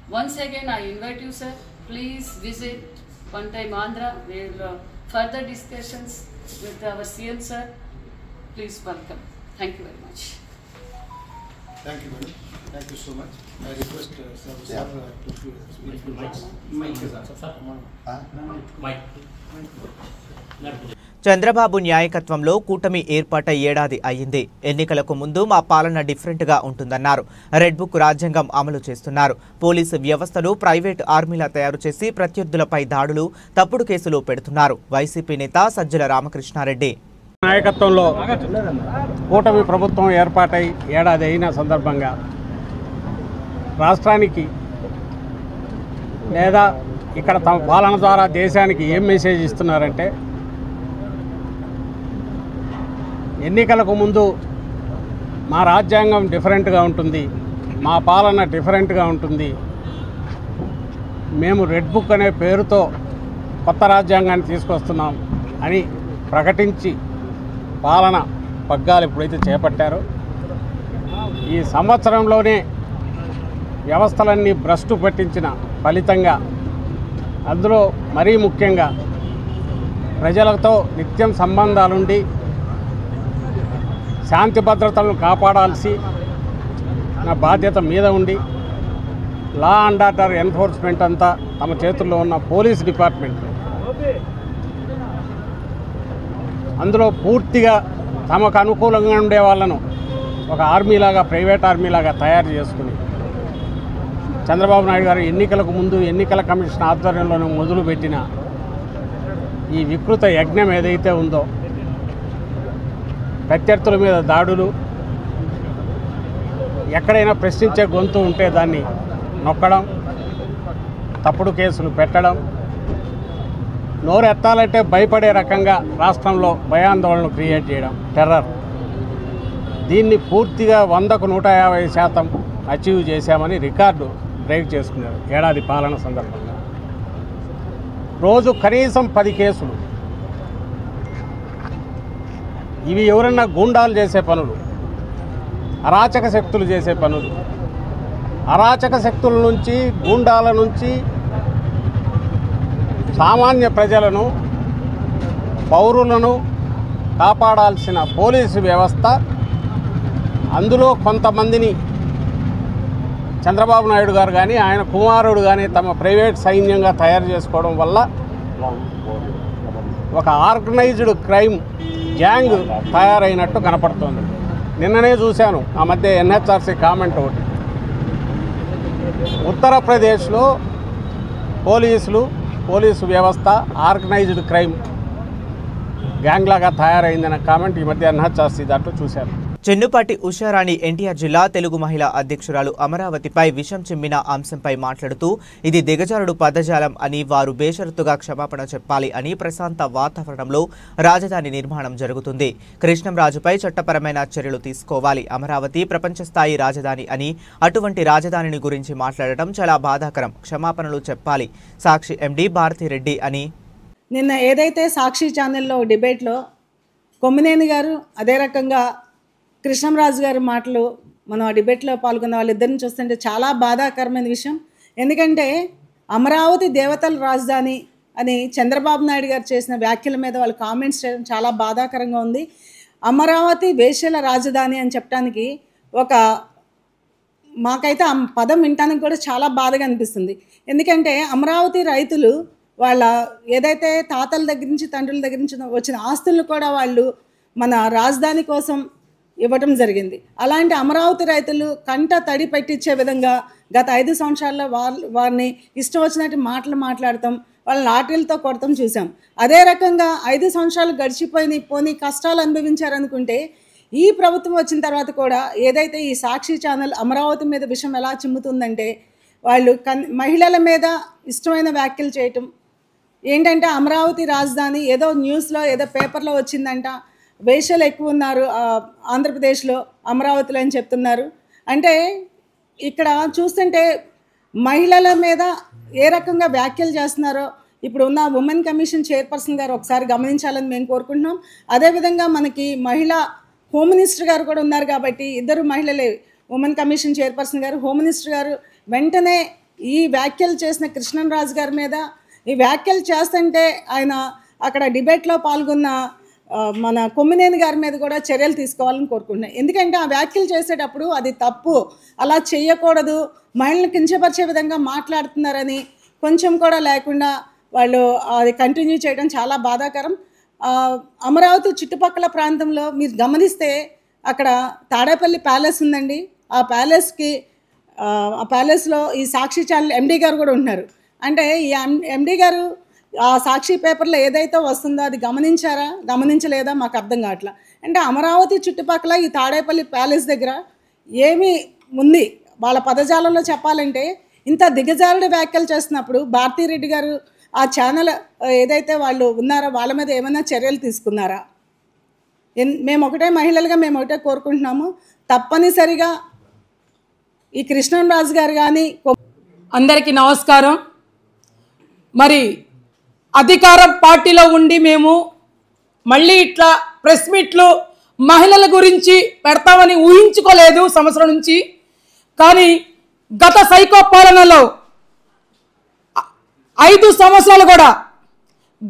Once again, I invite you, sir. Please visit one time Andhra. We will further discussions with our CM sir. Please welcome. Thank you very much. Thank you, madam. Thank you so much. I request sir to speak to Chandrababu నాయకత్వంలో కూటమి ఏర్పాటై ఏడాది అయ్యింది. ఎన్నికలకు ముందు మా పాలన డిఫరెంట్గా ఉంటుందన్నారు. రెడ్ బుక్ రాజ్యాంగం అమలు చేస్తున్నారు. పోలీసు వ్యవస్థను ప్రైవేట్ ఆర్మీలా తయారు చేసి ప్రత్యర్థులపై దాడులు, తప్పుడు కేసులు పెడుతున్నారు. వైసీపీ నేత సజ్జల రామకృష్ణారెడ్డి నాయకత్వంలో కూటమి ప్రభుత్వం ఏర్పాటై ఏడాది అయిన సందర్భంగా రాష్ట్రానికి లేదా ఇక్కడ తమ పాలన ద్వారా దేశానికి ఏం మెసేజ్ ఇస్తున్నారంటే, ఎన్నికలకు ముందు మా రాజ్యాంగం డిఫరెంట్గా ఉంటుంది, మా పాలన డిఫరెంట్గా ఉంటుంది, మేము రెడ్ బుక్ అనే పేరుతో కొత్త రాజ్యాంగాన్ని తీసుకొస్తున్నాం అని ప్రకటించి పాలన పగ్గాలు ఎప్పుడైతే చేపట్టారో ఈ సంవత్సరంలోనే వ్యవస్థలన్నీ భ్రష్టు పట్టించిన ఫలితంగా, అందులో మరీ ముఖ్యంగా ప్రజలతో నిత్యం సంబంధాలుండి శాంతి భద్రతలను కాపాడాల్సి నా బాధ్యత మీద ఉండి లా అండ్ ఆర్డర్ ఎన్ఫోర్స్మెంట్ అంతా తమ చేతుల్లో ఉన్న పోలీస్ డిపార్ట్మెంట్, అందులో పూర్తిగా తమకు అనుకూలంగా ఉండే వాళ్ళను ఒక ఆర్మీలాగా, ప్రైవేట్ ఆర్మీలాగా తయారు చేసుకుని చంద్రబాబు నాయుడు గారు ఎన్నికలకు ముందు ఎన్నికల కమిషన్ ఆధ్వర్యంలోనే మొదలుపెట్టిన ఈ వికృత యజ్ఞం ఏదైతే ఉందో, ప్రత్యర్థుల మీద దాడులు, ఎక్కడైనా ప్రశ్నించే గొంతు ఉంటే దాన్ని నొక్కడం, తప్పుడు కేసులు పెట్టడం, నోరెత్తాలంటే భయపడే రకంగా రాష్ట్రంలో భయాందోళనలు క్రియేట్ చేయడం, టెర్రర్, దీన్ని పూర్తిగా 100కు 150% అచీవ్ చేశామని రికార్డు బ్రేక్ చేసుకున్నారు ఏడాది పాలన సందర్భంగా. రోజు కనీసం 10 కేసులు. ఇవి ఎవరన్నా గూండాలు చేసే పనులు, అరాచక శక్తులు చేసే పనులు. అరాచక శక్తుల నుంచి, గూండాల నుంచి సామాన్య ప్రజలను, పౌరులను కాపాడాల్సిన పోలీసు వ్యవస్థ అందులో కొంతమందిని చంద్రబాబు నాయుడు గారు కానీ ఆయన కుమారుడు కానీ తమ ప్రైవేట్ సైన్యంగా తయారు చేసుకోవడం వల్ల ఒక ఆర్గనైజ్డ్ క్రైమ్ గ్యాంగ్ తయారైనట్టు కనపడుతోంది. నిన్ననే చూశాను ఆ మధ్య ఎన్హెచ్ఆర్సీ కామెంట్ ఒకటి. ఉత్తరప్రదేశ్లో పోలీసు వ్యవస్థ ఆర్గనైజ్డ్ క్రైమ్ గ్యాంగ్ లాగా తయారైందన్న కామెంట్ ఈ మధ్య ఎన్హెచ్ఆర్సీ దాంట్లో చూశాను. చెన్నుపాటి ఉషారాణి ఎన్టీఆర్ జిల్లా తెలుగు మహిళా అధ్యక్షురాలు అమరావతిపై విషం చిమ్మిన అంశంపై మాట్లాడుతూ ఇది దిగజారుడు పదజాలం అని, వారు బేషరతుగా క్షమాపణ చెప్పాలి అని, ప్రశాంత వాతావరణంలో రాజధాని నిర్మాణం జరుగుతుంది, కృష్ణంరాజుపై చట్టపరమైన చర్యలు తీసుకోవాలి, అమరావతి ప్రపంచ స్థాయి రాజధాని అని, అటువంటి రాజధానిని గురించి మాట్లాడటం చాలా బాధాకరం, క్షమాపణలు చెప్పాలి, సాక్షి ఎండీ భారతిరెడ్డి అని. నిన్న ఏదైతే సాక్షి ఛానల్లో డిబేట్లో కొమ్మినేని గారు అదే రకంగా కృష్ణంరాజు గారి మాటలు మనం ఆ డిబేట్లో పాల్గొన్న వాళ్ళిద్దరిని చూస్తుంటే చాలా బాధాకరమైన విషయం. ఎందుకంటే అమరావతి దేవతల రాజధాని అని చంద్రబాబు నాయుడు గారు చేసిన వ్యాఖ్యల మీద వాళ్ళు కామెంట్స్ చేయడం చాలా బాధాకరంగా ఉంది. అమరావతి వేశ్యల రాజధాని అని చెప్పడానికి మాకైతే ఆ పదం వినటానికి కూడా చాలా బాధగా అనిపిస్తుంది. ఎందుకంటే అమరావతి రైతులు వాళ్ళ ఏదైతే తాతల దగ్గర నుంచి తండ్రుల దగ్గర నుంచి వచ్చిన ఆస్తులను కూడా వాళ్ళు మన రాజధాని కోసం ఇవ్వటం జరిగింది. అలాంటి అమరావతి రైతులు కంట తడి పెట్టించే విధంగా గత 5 సంవత్సరాల్లో వారిని ఇష్టం వచ్చినట్టు మాటలు మాట్లాడతాం, వాళ్ళని లాటరీలతో కొడతాం చూసాం. అదే రకంగా 5 సంవత్సరాలు పోనీ కష్టాలు అనుభవించారనుకుంటే ఈ ప్రభుత్వం వచ్చిన తర్వాత కూడా ఏదైతే ఈ సాక్షి ఛానల్ అమరావతి మీద విషయం ఎలా చిమ్ముతుందంటే వాళ్ళు మహిళల మీద ఇష్టమైన వ్యాఖ్యలు చేయటం. ఏంటంటే అమరావతి రాజధాని ఏదో న్యూస్లో ఏదో పేపర్లో వచ్చిందంట, వేశ్యలు ఎక్కువ ఉన్నారు ఆంధ్రప్రదేశ్లో అమరావతిలో అని చెప్తున్నారు. అంటే ఇక్కడ చూస్తుంటే మహిళల మీద ఏ రకంగా వ్యాఖ్యలు చేస్తున్నారో ఇప్పుడు ఉన్న ఉమెన్ కమిషన్ చైర్పర్సన్ గారు ఒకసారి గమనించాలని మేము కోరుకుంటున్నాం. అదేవిధంగా మనకి మహిళా హోమ్ మినిస్టర్ గారు కూడా ఉన్నారు కాబట్టి ఇద్దరు మహిళలే, ఉమెన్ కమిషన్ చైర్పర్సన్ గారు, హోమ్ మినిస్టర్ గారు వెంటనే ఈ వ్యాఖ్యలు చేసిన కృష్ణంరాజు గారి మీద ఈ వ్యాఖ్యలు చేస్తుంటే ఆయన అక్కడ డిబేట్లో పాల్గొన్న మన కొమ్మినేని గారి మీద కూడా చర్యలు తీసుకోవాలని కోరుకుంటున్నాను. ఎందుకంటే ఆ వ్యాఖ్యలు చేసేటప్పుడు అది తప్పు, అలా చేయకూడదు, మహిళలను కించపరిచే విధంగా మాట్లాడుతున్నారని కొంచెం కూడా లేకుండా వాళ్ళు అది కంటిన్యూ చేయడం చాలా బాధాకరం. అమరావతి చుట్టుపక్కల ప్రాంతంలో మీరు గమనిస్తే అక్కడ తాడేపల్లి ప్యాలెస్ ఉందండి. ఆ ప్యాలెస్లో ఈ సాక్షి ఛానల్ ఎండీ గారు కూడా ఉన్నారు. అంటే ఈ ఎండీ గారు ఆ సాక్షి పేపర్లో ఏదైతే వస్తుందో అది గమనించలేదా మాకు అర్థం కావట్లా. అంటే అమరావతి చుట్టుపక్కల ఈ తాడేపల్లి ప్యాలెస్ దగ్గర ఏమి ఉంది వాళ్ళ పదజాలంలో చెప్పాలంటే ఇంత దిగజారుడు వ్యాఖ్యలు చేస్తున్నప్పుడు భారతిరెడ్డి గారు ఆ ఛానల్ ఏదైతే వాళ్ళు ఉన్నారో వాళ్ళ మీద ఏమైనా చర్యలు తీసుకున్నారా? మేము ఒకటే మహిళలుగా మేము ఒకటే కోరుకుంటున్నాము, తప్పనిసరిగా ఈ కృష్ణంరాజు గారు కానీ. అందరికీ నమస్కారం. మరి అధికారం పార్టీలో ఉండి మేము మళ్ళీ ఇట్లా ప్రెస్ మీట్లు మహిళల గురించి పెడతామని ఊహించుకోలేదు సంవత్సరం నుంచి. కానీ గత సైకో పాలనలో 5 సంవత్సరాలు కూడా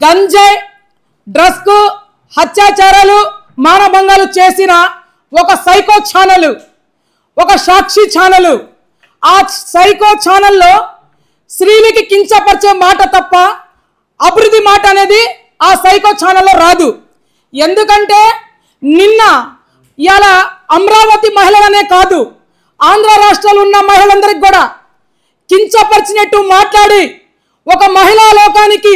గంజాయి, డ్రగ్స్, హత్యాచారాలు, మానభంగాలు చేసిన ఒక సైకో ఛానల్, ఒక సాక్షి ఛానల్. ఆ సైకో ఛానల్లో స్త్రీలకి కించపరిచే మాట తప్ప అభివృద్ధి మాట అనేది ఆ సైకో ఛానల్లో రాదు. ఎందుకంటే నిన్న ఇవాళ అమరావతి మహిళలనే కాదు, ఆంధ్ర రాష్ట్రాలు ఉన్న మహిళలందరికీ కూడా కించపరిచినట్టు మాట్లాడి ఒక మహిళా లోకానికి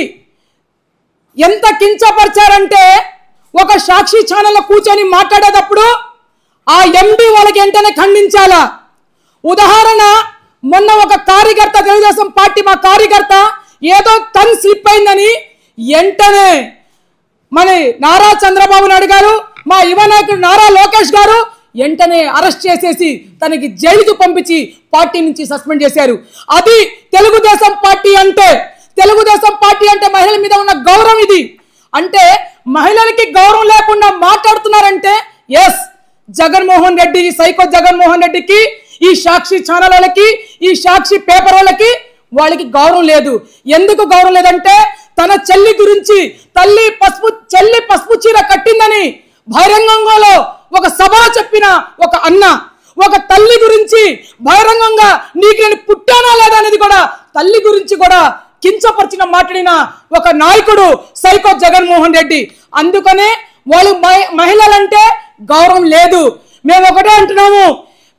ఎంత కించపరిచారంటే ఒక సాక్షి ఛానల్లో కూర్చొని మాట్లాడేటప్పుడు ఆ ఎండి వాళ్ళకి వెంటనే ఖండించాలా. ఉదాహరణ, మొన్న ఒక కార్యకర్త, తెలుగుదేశం పార్టీ మా కార్యకర్త ఏదో టన్ స్లిప్ అయిందని వెంటనే మన నారా చంద్రబాబు నాయుడు గారు, మా యువ నాయకుడు నారా లోకేష్ గారు వెంటనే అరెస్ట్ చేసేసి తనకి జైలుకు పంపించి పార్టీ నుంచి సస్పెండ్ చేశారు. అది తెలుగుదేశం పార్టీ అంటే. తెలుగుదేశం పార్టీ అంటే మహిళల మీద ఉన్న గౌరవం ఇది. అంటే మహిళలకి గౌరవం లేకుండా మాట్లాడుతున్నారంటే ఎస్, జగన్మోహన్ రెడ్డి, సైకో జగన్మోహన్ రెడ్డికి, ఈ సాక్షి ఛానల్ వాళ్ళకి, ఈ సాక్షి పేపర్ వాళ్ళకి గౌరవం లేదు. ఎందుకు గౌరవం లేదంటే తన చెల్లి గురించి చెల్లి పసుపు చీర కట్టిందని బహిరంగంలో ఒక సభలో చెప్పిన ఒక అన్న, ఒక తల్లి గురించి బహిరంగంగా నీకు నేను పుట్టానా లేదా అనేది కూడా తల్లి గురించి కూడా కించపరిచిన మాట్లాడిన ఒక నాయకుడు సైకో జగన్మోహన్ రెడ్డి. అందుకనే వాళ్ళు మహిళలంటే గౌరవం లేదు. మేము ఒకటే అంటున్నాము,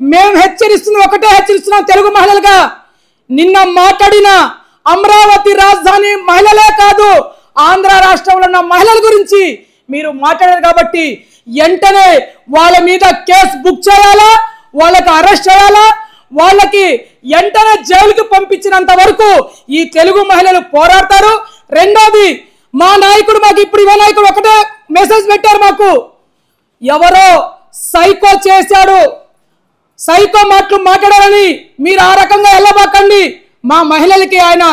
మేము హెచ్చరిస్తున్నాం తెలుగు మహిళలుగా. నిన్న మాట్లాడిన అమరావతి రాజధాని మహిళలే కాదు, ఆంధ్ర రాష్ట్రంలో ఉన్న మహిళల గురించి మీరు మాట్లాడారు కాబట్టి వెంటనే వాళ్ళ మీద కేసు బుక్ చేయాలా, వాళ్ళకి అరెస్ట్ చేయాలా, వాళ్ళకి వెంటనే జైలుకి పంపించినంత వరకు ఈ తెలుగు మహిళలు పోరాడతారు. రెండోది, మా నాయకుడు మాకు ఇప్పుడు యువ నాయకుడు ఒకటే మెసేజ్ పెట్టారు మాకు, ఎవరో సైకో చేశాడు, సైకో మాట్లాడారని మీరు ఆ రకంగా వెళ్ళబాకండి. మా మహిళలకి ఆయన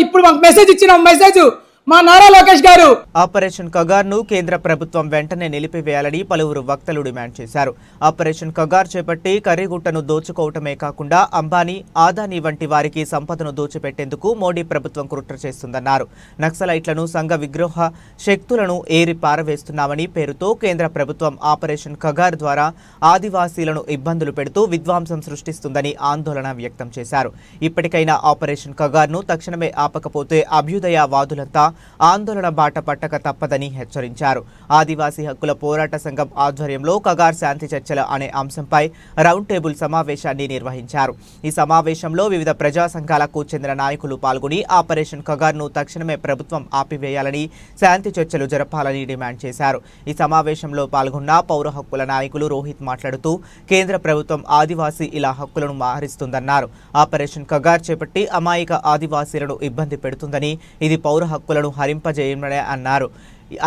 ఇప్పుడు మాకు మెసేజ్ ఇచ్చిన మెసేజ్ మా నారా లోకేష్ గారు. ఆపరేషన్ కగార్ ను కేంద్ర ప్రభుత్వం వెంటనే నిలిపివేయాలని పలువురు వక్తలు డిమాండ్ చేశారు. ఆపరేషన్ కగార్ చేపట్టి కర్రీగుట్టను దోచుకోవటమే కాకుండా అంబానీ, ఆదానీ వంటి వారికి సంపదను దోచిపెట్టేందుకు మోడీ ప్రభుత్వం కుట్ర చేస్తుందన్నారు. నక్సలైట్లను, సంఘ విగ్రహ శక్తులను ఏరి పారవేస్తున్నామని పేరుతో కేంద్ర ప్రభుత్వం ఆపరేషన్ కగార్ ద్వారా ఆదివాసీలను ఇబ్బందులు పెడుతూ విధ్వంసం సృష్టిస్తుందని ఆందోళన వ్యక్తం చేశారు. ఇప్పటికైనా ఆపరేషన్ కగార్ ను తక్షణమే ఆపకపోతే అభ్యుదయవాదులంతా ఆందోళన బాట పట్టక తప్పదని హెచ్చరించారు. ఆదివాసీ హక్కుల పోరాట సంఘం ఆధ్వర్యంలో కగార్ శాంతి చర్చల అనే అంశంపై రౌండ్ టేబుల్ సమావేశాన్ని నిర్వహించారు. ఈ సమావేశంలో వివిధ ప్రజా సంఘాలకు చెందిన నాయకులు పాల్గొని ఆపరేషన్ కగార్ ను తక్షణమే ప్రభుత్వం ఆపివేయాలని, శాంతి చర్చలు జరపాలని డిమాండ్ చేశారు. ఈ సమావేశంలో పాల్గొన్న పౌర హక్కుల నాయకులు రోహిత్ మాట్లాడుతూ కేంద్ర ప్రభుత్వం ఆదివాసీ ఇలా హక్కులను మారుస్తుందన్నారు. ఆపరేషన్ కగార్ చేపట్టి అమాయక ఆదివాసీలను ఇబ్బంది పెడుతుందని, ఇది పౌర హక్కులను హరింపజేయమని అన్నారు.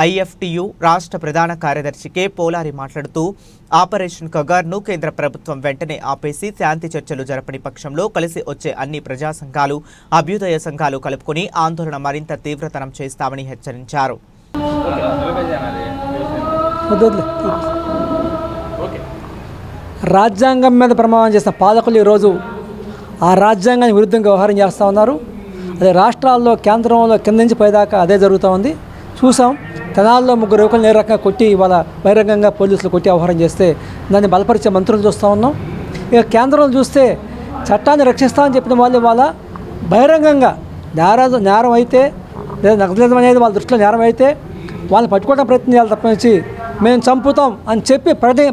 ఐఎఫ్టియు రాష్ట్ర ప్రధాన కార్యదర్శి కె పోలారి మాట్లాడుతూ ఆపరేషన్ కగార్ ను కేంద్ర ప్రభుత్వం వెంటనే ఆపేసి శాంతి చర్చలు జరపని పక్షంలో కలిసి వచ్చే అన్ని ప్రజా సంఘాలు, అభ్యుదయ సంఘాలు కలుపుకొని ఆందోళన మరింత తీవ్రతరం చేస్తామని హెచ్చరించారు. రాజ్యాంగం మీద ప్రమాణం చేసిన పాలకులు ఈరోజు ఆ రాజ్యాంగానికి విరుద్ధంగా వ్యవహారం చేస్తూ ఉన్నారు. అదే రాష్ట్రాల్లో, కేంద్రంలో కింద నుంచి పైదాకా అదే జరుగుతూ ఉంది. చూసాం, తెనాల్లో 3 యువకులు ఏ రకంగా కొట్టి ఇవాళ బహిరంగంగా పోలీసులు కొట్టి వ్యవహారం చేస్తే దాన్ని బలపరిచే మంత్రులు చూస్తూ ఉన్నాం. ఇక కేంద్రంలో చూస్తే చట్టాన్ని రక్షిస్తామని చెప్పిన వాళ్ళు ఇవాళ బహిరంగంగా నేరం అయితే లేదా నక్సలిజం అనేది వాళ్ళ దృష్టిలో నేరం అయితే వాళ్ళని పట్టుకోవడం ప్రయత్నం చేయాలి తప్పనిచ్చి మేము చంపుతాం అని చెప్పి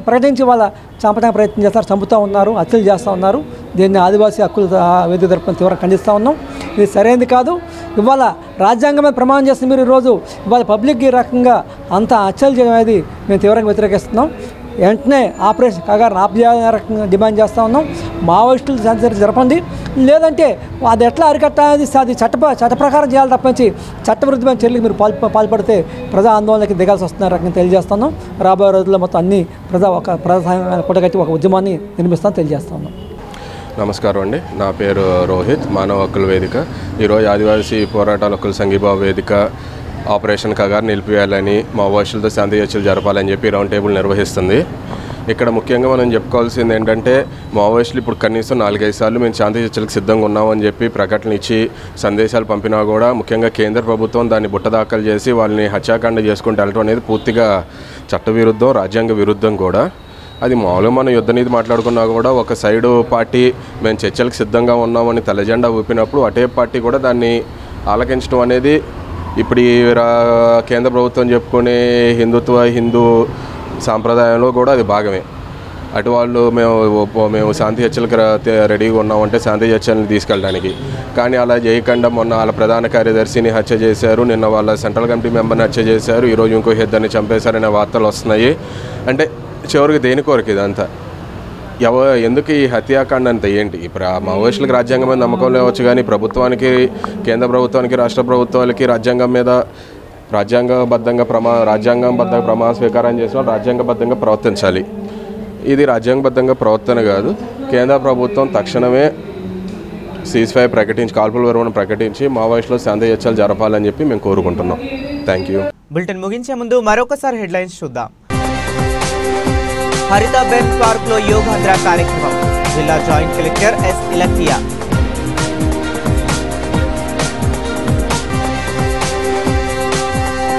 ప్రకటించి వాళ్ళ చంపడానికి ప్రయత్నం చేస్తారు, చంపుతూ ఉన్నారు, హత్యలు చేస్తూ ఉన్నారు. దీన్ని ఆదివాసీ హక్కుల వేదిక తరపున తీవ్రంగా ఖండిస్తూ ఉన్నాం. ఇది సరైనది కాదు. ఇవాళ రాజ్యాంగం మీద ప్రమాణం చేస్తే మీరు ఈరోజు ఇవాళ పబ్లిక్ ఈ రకంగా అంత హత్యలు చేయడం అనేది మేము తీవ్రంగా వ్యతిరేకిస్తున్నాం. వెంటనే ఆపరేషన్ కగార్ ఆపేయాలని రకంగా డిమాండ్ చేస్తూ ఉన్నాం. మావోయిస్టులు శాంతి జరపండి, లేదంటే అది ఎట్లా అరికట్టాలి, అది చట్ట ప్రకారం చేయాలి తప్పించి చట్టవిరుద్ధమైన చర్యలకు మీరు పాల్పడితే ప్రజా ఆందోళనకి దిగాల్సి వస్తున్న రకంగా తెలియజేస్తున్నాం. రాబోయే రోజుల్లో మొత్తం అన్ని ప్రజా కూడగట్టి ఒక ఉద్యమాన్ని నిర్మిస్తామని తెలియజేస్తున్నాం. నమస్కారం అండి, నా పేరు రోహిత్, మానవ హక్కుల వేదిక. ఈరోజు ఆదివాసీ పోరాటాల హక్కుల సంఘీభావ వేదిక ఆపరేషన్ కగార్ నిలిపివేయాలని, మావోయిస్టులతో శాంతి చర్చలు జరపాలని చెప్పి రౌండ్ టేబుల్ నిర్వహిస్తుంది. ఇక్కడ ముఖ్యంగా మనం చెప్పుకోవాల్సింది ఏంటంటే, మావోయిస్టులు ఇప్పుడు కనీసం 4-5 సార్లు మేము శాంతి చర్చలకు సిద్ధంగా ఉన్నామని చెప్పి ప్రకటన ఇచ్చి సందేశాలు పంపినా కూడా ముఖ్యంగా కేంద్ర ప్రభుత్వం దాన్ని బుట్టదాఖలు చేసి వాళ్ళని హత్యాకాండ చేసుకుంటూ వెళ్ళడం అనేది పూర్తిగా చట్టవిరుద్ధం, రాజ్యాంగ విరుద్ధం కూడా. అది మామూలుగా మనం యుద్ధ నీతి మాట్లాడుకున్నా కూడా ఒక సైడు పార్టీ మేము చర్చలకు సిద్ధంగా ఉన్నామని తెల్లజెండా ఊపినప్పుడు అటే పార్టీ కూడా దాన్ని ఆలకించడం అనేది ఇప్పుడు ఈ కేంద్ర ప్రభుత్వం చెప్పుకునే హిందూ సాంప్రదాయంలో కూడా అది భాగమే. అటు వాళ్ళు మేము శాంతి చర్చలకు రెడీగా ఉన్నామంటే శాంతి చర్చలను తీసుకెళ్ళడానికి, కానీ అలా చేయకుండా మొన్న వాళ్ళ ప్రధాన కార్యదర్శిని హత్య చేశారు, నిన్న వాళ్ళ సెంట్రల్ కమిటీ మెంబర్ని హత్య చేశారు, ఈరోజు ఇంకో ఇద్దరిని చంపేశారనే వార్తలు వస్తున్నాయి. అంటే చివరికి దేని కొరకు ఇదంతా? ఎందుకు ఈ హత్యాకాండ అంతా ఏంటి? ఇప్పుడు మావోయిస్టులకు రాజ్యాంగం మీద నమ్మకం లేవచ్చు, కానీ ప్రభుత్వానికి, కేంద్ర ప్రభుత్వానికి, రాష్ట్ర ప్రభుత్వాలకి రాజ్యాంగం మీద రాజ్యాంగబద్ధంగా ప్రమాణ స్వీకారం చేసిన రాజ్యాంగబద్ధంగా ప్రవర్తించాలి. ఇది రాజ్యాంగబద్ధంగా ప్రవర్తన కాదు. కేంద్ర ప్రభుత్వం తక్షణమే సీజ్ఫైర్ ప్రకటించి, కాల్పుల విరమణ ప్రకటించి మావోయిస్టులు శాంతి చర్చలు జరపాలని చెప్పి మేము కోరుకుంటున్నాం. Thank you. బులెటిన్ ముగించే ముందు మరొకసారి హెడ్లైన్స్ చూద్దాం. హరితాబెన్ పార్క్ లో యోగాంధ్ర కార్యక్రమం, జిల్లా జాయింట్ కలెక్టర్ ఎస్ ఇలక్కియా.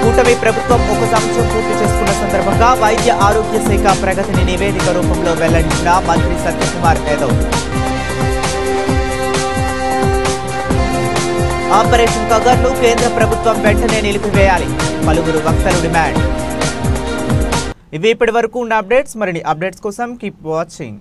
కూటమి ప్రభుత్వం ఒక సంవత్సరం పూర్తి చేసుకున్న సందర్భంగా వైద్య ఆరోగ్య శాఖ ప్రగతిని నివేదిక రూపంలో వెల్లడించిన మంత్రి సత్యకుమార్ యాదవ్. ఆపరేషన్ కగర్ను కేంద్ర ప్రభుత్వం వెంటనే నిలిపివేయాలి. పలువురు వక్తలు డిమాండ్. ఇవి ఇప్పటి వరకు ఉన్న అప్డేట్స్. మరిన్ని అప్డేట్స్ కోసం కీప్ వాచింగ్.